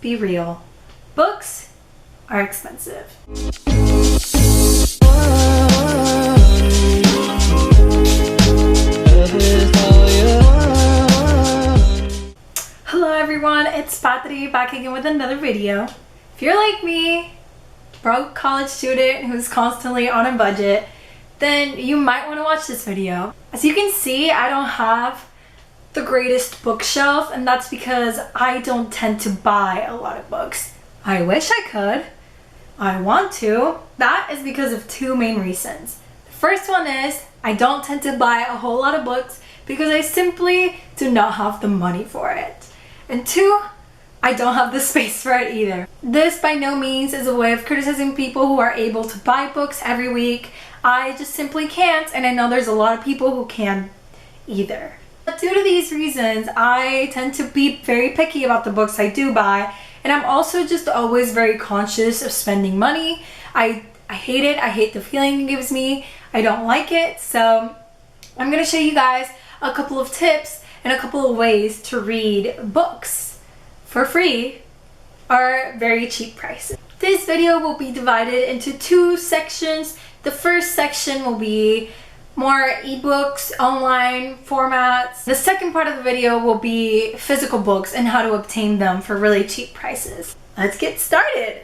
be real. Books are expensive. Hello everyone, it's Patri back again with another video. If you're like me, broke college student who's constantly on a budget, then you might want to watch this video. As you can see, I don't have the greatest bookshelf, and that's because I don't tend to buy a lot of books. I wish I could. I want to. That is because of two main reasons. The first one is I don't tend to buy a whole lot of books because I simply do not have the money for it. And two, I don't have the space for it either. This by no means is a way of criticizing people who are able to buy books every week. I just simply can't, and I know there's a lot of people who can either. But due to these reasons, I tend to be very picky about the books I do buy, and I'm also just always very conscious of spending money. I hate it. I hate the feeling it gives me. I don't like it. So I'm going to show you guys a couple of tips and a couple of ways to read books for free or very cheap prices. This video will be divided into two sections. The first section will be more ebooks, online formats. The second part of the video will be physical books and how to obtain them for really cheap prices. Let's get started.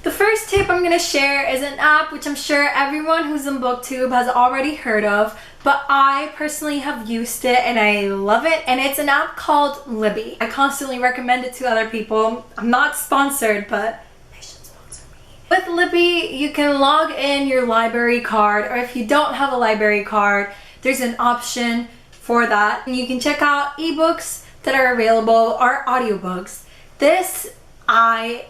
The first tip I'm going to share is an app which I'm sure everyone who's in BookTube has already heard of, but I personally have used it and I love it, and it's an app called Libby. I constantly recommend it to other people. I'm not sponsored, but they should sponsor me. With Libby, you can log in your library card, or if you don't have a library card, there's an option for that. And you can check out ebooks that are available or audiobooks. This I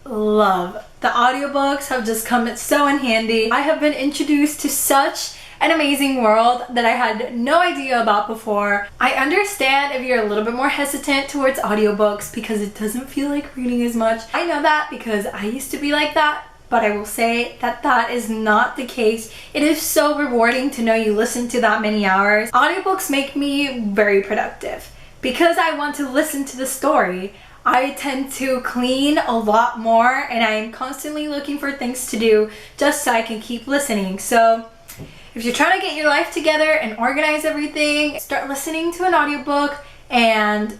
love. The audiobooks have just come so in handy. I have been introduced to such an amazing world that I had no idea about before. I understand if you're a little bit more hesitant towards audiobooks because it doesn't feel like reading as much. I know that because I used to be like that, but I will say that that is not the case. It is so rewarding to know you listen to that many hours. Audiobooks make me very productive because I want to listen to the story. I tend to clean a lot more, and I'm constantly looking for things to do just so I can keep listening. So if you're trying to get your life together and organize everything, start listening to an audiobook and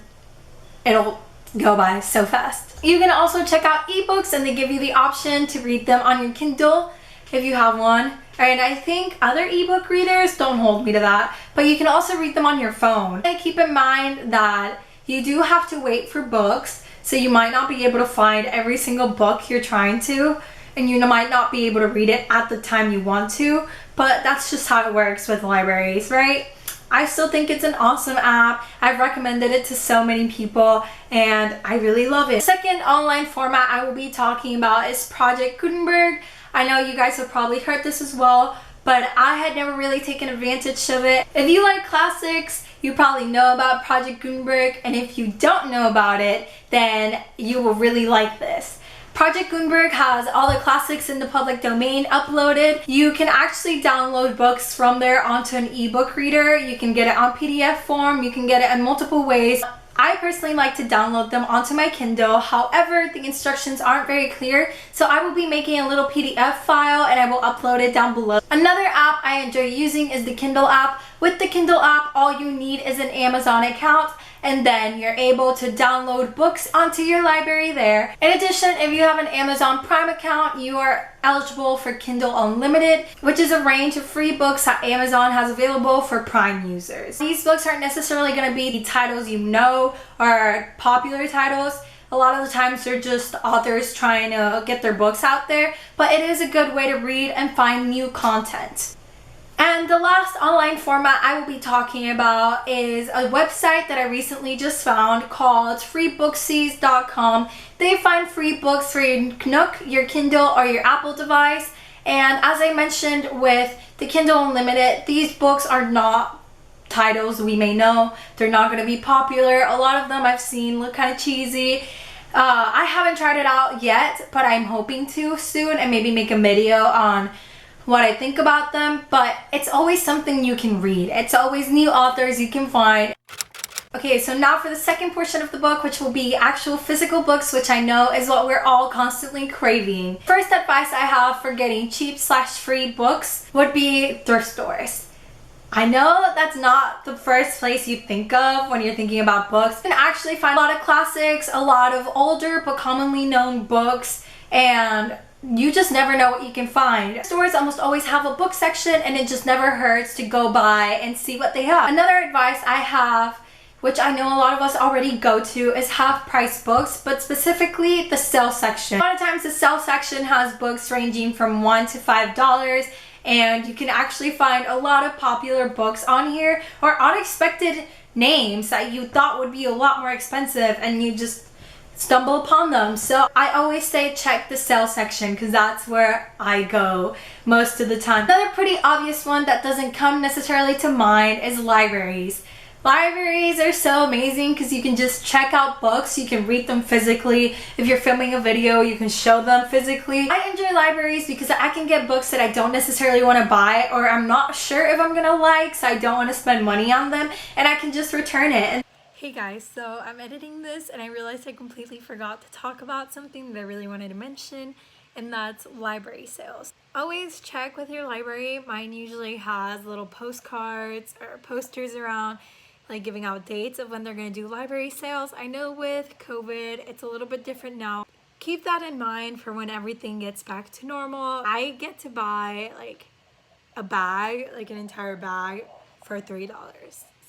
it'll go by so fast. You can also check out ebooks, and they give you the option to read them on your Kindle if you have one. And I think other ebook readers, don't hold me to that, but you can also read them on your phone. And keep in mind that you do have to wait for books, so you might not be able to find every single book you're trying to, and you might not be able to read it at the time you want to, but that's just how it works with libraries, right? I still think it's an awesome app. I've recommended it to so many people, and I really love it. The second online format I will be talking about is Project Gutenberg. I know you guys have probably heard this as well, but I had never really taken advantage of it. If you like classics, you probably know about Project Gutenberg, and if you don't know about it, then you will really like this. Project Gutenberg has all the classics in the public domain uploaded. You can actually download books from there onto an ebook reader. You can get it on PDF form. You can get it in multiple ways. I personally like to download them onto my Kindle. However, the instructions aren't very clear, so I will be making a little PDF file and I will upload it down below. Another app I enjoy using is the Kindle app. With the Kindle app, all you need is an Amazon account, and then you're able to download books onto your library there. In addition, if you have an Amazon Prime account, you are eligible for Kindle Unlimited, which is a range of free books that Amazon has available for Prime users. These books aren't necessarily going to be the titles you know or popular titles. A lot of the times they're just authors trying to get their books out there, but it is a good way to read and find new content. And the last online format I will be talking about is a website that I recently just found called freebooksies.com. They find free books for your Nook, your Kindle, or your Apple device. And as I mentioned with the Kindle Unlimited, these books are not titles we may know. They're not going to be popular. A lot of them I've seen look kind of cheesy. I haven't tried it out yet, but I'm hoping to soon and maybe make a video on what I think about them. But it's always something you can read. It's always new authors you can find. Okay, so now for the second portion of the book, which will be actual physical books, which I know is what we're all constantly craving. First advice I have for getting cheap/free books would be thrift stores. I know that's not the first place you think of when you're thinking about books. You can actually find a lot of classics, a lot of older but commonly known books, and you just never know what you can find. Stores almost always have a book section, and it just never hurts to go by and see what they have. Another advice I have, which I know a lot of us already go to, is half-price books, but specifically the sale section. A lot of times the sale section has books ranging from $1 to $5, and you can actually find a lot of popular books on here, or unexpected names that you thought would be a lot more expensive and you just stumble upon them. So I always say check the sale section, because that's where I go most of the time. Another pretty obvious one that doesn't come necessarily to mind is libraries. Libraries are so amazing because you can just check out books, you can read them physically. If you're filming a video, you can show them physically. I enjoy libraries because I can get books that I don't necessarily want to buy, or I'm not sure if I'm gonna like, so I don't want to spend money on them, and I can just return it. Hey guys, so I'm editing this and I realized I completely forgot to talk about something that I really wanted to mention, and that's library sales. Always check with your library. Mine usually has little postcards or posters around, like giving out dates of when they're going to do library sales. I know with COVID it's a little bit different now. Keep that in mind for when everything gets back to normal. I get to buy like a bag, like an entire bag, for $3.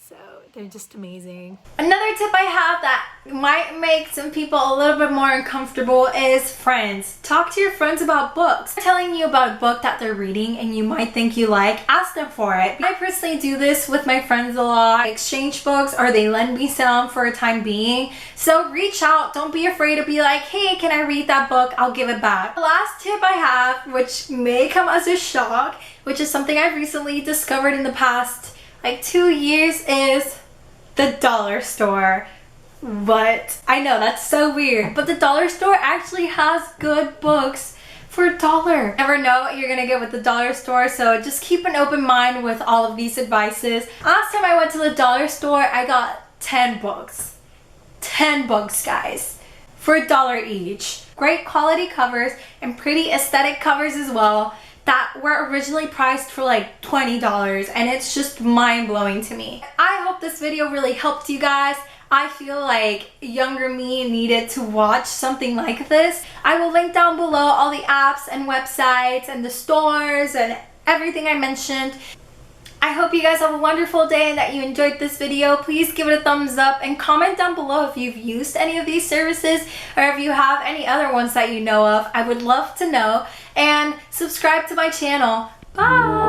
So they're just amazing. Another tip I have that might make some people a little bit more uncomfortable is friends. Talk to your friends about books. They're telling you about a book that they're reading and you might think you like, ask them for it. I personally do this with my friends a lot. I exchange books, or they lend me some for a time being. So reach out. Don't be afraid to be like, hey, can I read that book? I'll give it back. The last tip I have, which may come as a shock, which is something I've recently discovered in the past like 2 years, is the dollar store. But I know that's so weird, but the dollar store actually has good books for $1. You never know what you're gonna get with the dollar store, so just keep an open mind with all of these advices. Last time I went to the dollar store, I got 10 books. 10 books, guys, for $1 each. Great quality covers and pretty aesthetic covers as well, that were originally priced for like $20, and it's just mind-blowing to me. I hope this video really helped you guys. I feel like younger me needed to watch something like this. I will link down below all the apps and websites and the stores and everything I mentioned. I hope you guys have a wonderful day and that you enjoyed this video. Please give it a thumbs up and comment down below if you've used any of these services or if you have any other ones that you know of. I would love to know. And subscribe to my channel. Bye!